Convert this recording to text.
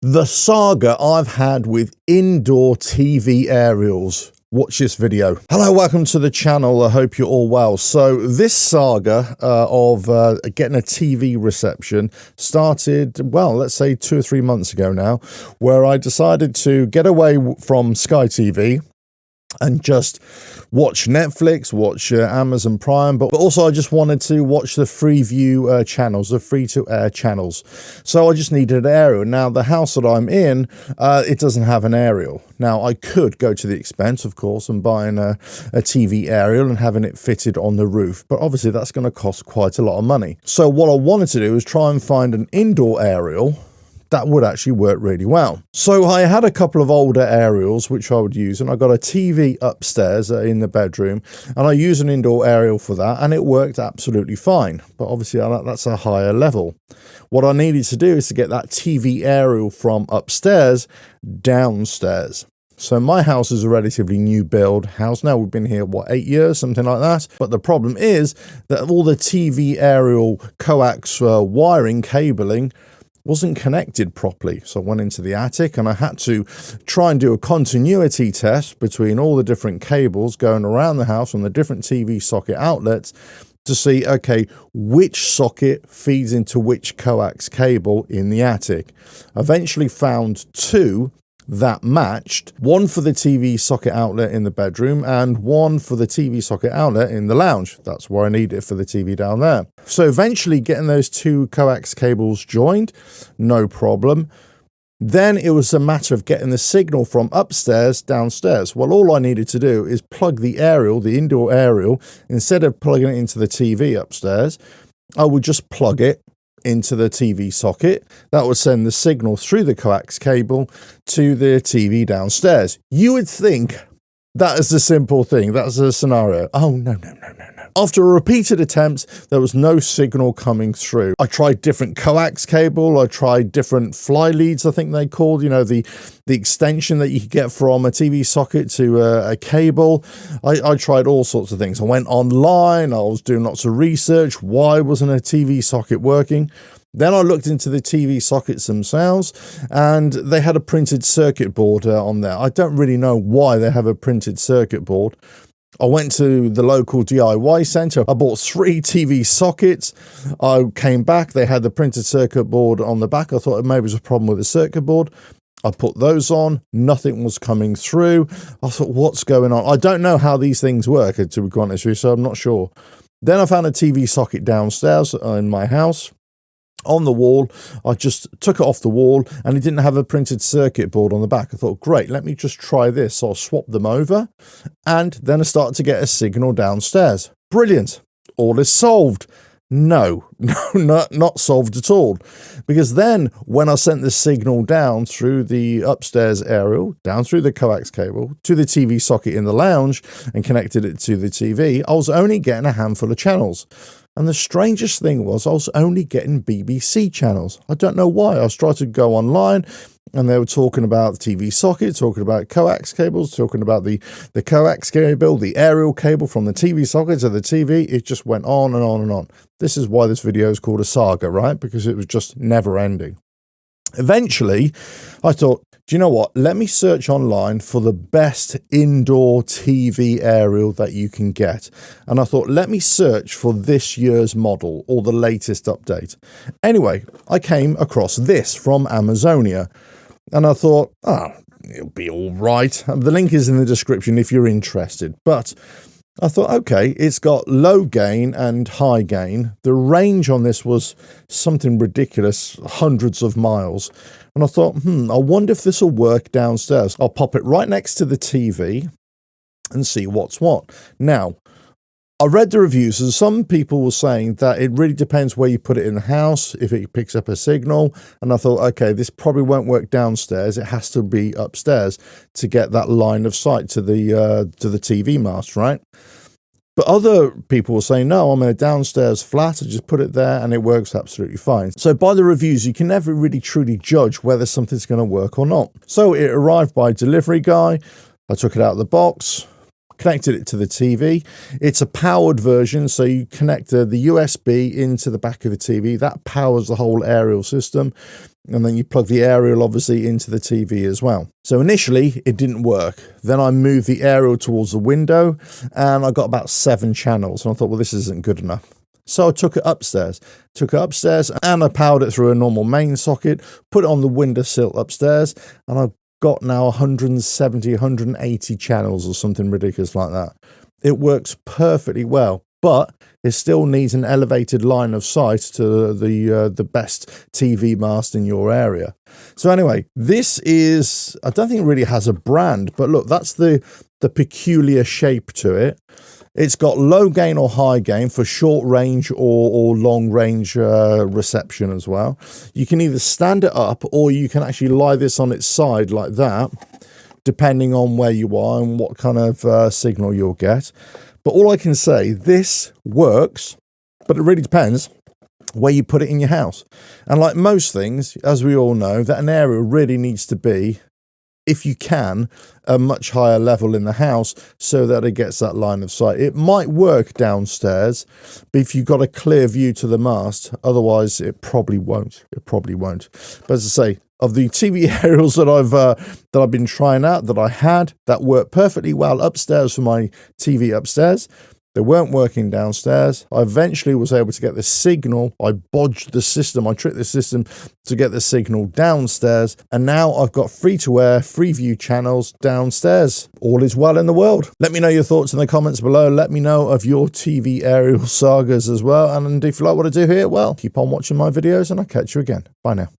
The saga I've had with indoor TV aerials. Watch this video. Hello, welcome to the channel. I hope you're all well. So this saga of getting a TV reception started, well, let's say 2 or 3 months ago now, where I decided to get away from Sky TV and just watch Netflix, watch Amazon Prime, but also I just wanted to watch the Freeview channels, the free-to-air channels. So I just needed an aerial. Now, the house that I'm in, it doesn't have an aerial. Now, I could go to the expense, of course, and buying a TV aerial and having it fitted on the roof, but obviously that's going to cost quite a lot of money. So what I wanted to do is try and find an indoor aerial that would actually work really well. So I had a couple of older aerials which I would use, and I got a TV upstairs in the bedroom, and I used an indoor aerial for that, and it worked absolutely fine. But obviously that's a higher level. What I needed to do is to get that TV aerial from upstairs downstairs. So my house is a relatively new build house now. We've been here, what, 8 years, something like that. But the problem is that all the TV aerial coax wiring cabling wasn't connected properly. So I went into the attic and I had to try and do a continuity test between all the different cables going around the house on the different TV socket outlets to see, okay, which socket feeds into which coax cable in the attic. Eventually found two that matched, one for the TV socket outlet in the bedroom and one for the TV socket outlet in the lounge. That's where I need it for the TV down there. So eventually getting those two coax cables joined, no problem. Then it was a matter of getting the signal from upstairs downstairs. Well, all I needed to do is plug the aerial, the indoor aerial, instead of plugging it into the TV upstairs, I would just plug it into the TV socket. That would send the signal through the coax cable to the TV downstairs. You would think that is a simple thing. That's a scenario. Oh, no. After repeated attempts, there was no signal coming through. I tried different coax cable. I tried different fly leads, I think they called, you know, the extension that you could get from a TV socket to a cable. I tried all sorts of things. I went online. I was doing lots of research. Why wasn't a TV socket working? Then I looked into the TV sockets themselves, and they had a printed circuit board on there. I don't really know why they have a printed circuit board. I went to the local DIY center. I bought 3 TV sockets. I came back. They had the printed circuit board on the back. I thought maybe it was a problem with the circuit board. I put those on. Nothing was coming through. I thought, what's going on? I don't know how these things work, to be honest with you, so I'm not sure. Then I found a TV socket downstairs in my house. On the wall, I just took it off the wall and it didn't have a printed circuit board on the back. I thought, great, let me just try this. So I swapped them over and then I started to get a signal downstairs. Brilliant. All is solved. No, not solved at all. Because then when I sent the signal down through the upstairs aerial, down through the coax cable to the TV socket in the lounge and connected it to the TV, I was only getting a handful of channels. And the strangest thing was I was only getting BBC channels. I don't know why. I was trying to go online and they were talking about the TV socket, talking about coax cables, talking about the coax cable, the aerial cable from the TV socket to the TV. It just went on and on and on. This is why this video is called a saga, right? Because it was just never ending. Eventually, I thought, do you know what? Let me search online for the best indoor TV aerial that you can get. And I thought, let me search for this year's model or the latest update. Anyway, I came across this from Amazonia. And I thought, it'll be all right. The link is in the description if you're interested. But I thought, okay, it's got low gain and high gain. The range on this was something ridiculous, hundreds of miles. And I thought, I wonder if this will work downstairs. I'll pop it right next to the TV and see what's what. Now, I read the reviews and some people were saying that it really depends where you put it in the house, if it picks up a signal. And I thought, okay, this probably won't work downstairs. It has to be upstairs to get that line of sight to the TV mast, right? But other people were saying, no, I'm in a downstairs flat. I just put it there and it works absolutely fine. So by the reviews, you can never really truly judge whether something's going to work or not. So it arrived by delivery guy. I took it out of the box, connected it to the TV. It's a powered version, so you connect the USB into the back of the TV. That powers the whole aerial system. And then you plug the aerial, obviously, into the TV as well. So initially, it didn't work. Then I moved the aerial towards the window, and I got about 7 channels. And I thought, well, this isn't good enough. So I took it upstairs. And I powered it through a normal main socket, put it on the windowsill upstairs, and I've got now 170, 180 channels or something ridiculous like that. It works perfectly well, but it still needs an elevated line of sight to the best TV mast in your area. So anyway, this is, I don't think it really has a brand, but look, that's the peculiar shape to it. It's got low gain or high gain for short range or long range reception as well. You can either stand it up or you can actually lie this on its side like that, depending on where you are and what kind of signal you'll get. But all I can say, this works, but it really depends where you put it in your house. And like most things, as we all know, that an area really needs to be, if you can, a much higher level in the house so that it gets that line of sight. It might work downstairs, but if you've got a clear view to the mast, otherwise it probably won't. But as I say, of the TV aerials that I've been trying out, that worked perfectly well upstairs for my TV upstairs. They weren't working downstairs. I eventually was able to get the signal. I bodged the system. I tricked the system to get the signal downstairs. And now I've got free-to-air, free-view channels downstairs. All is well in the world. Let me know your thoughts in the comments below. Let me know of your TV aerial sagas as well. And if you like what I do here, well, keep on watching my videos and I'll catch you again. Bye now.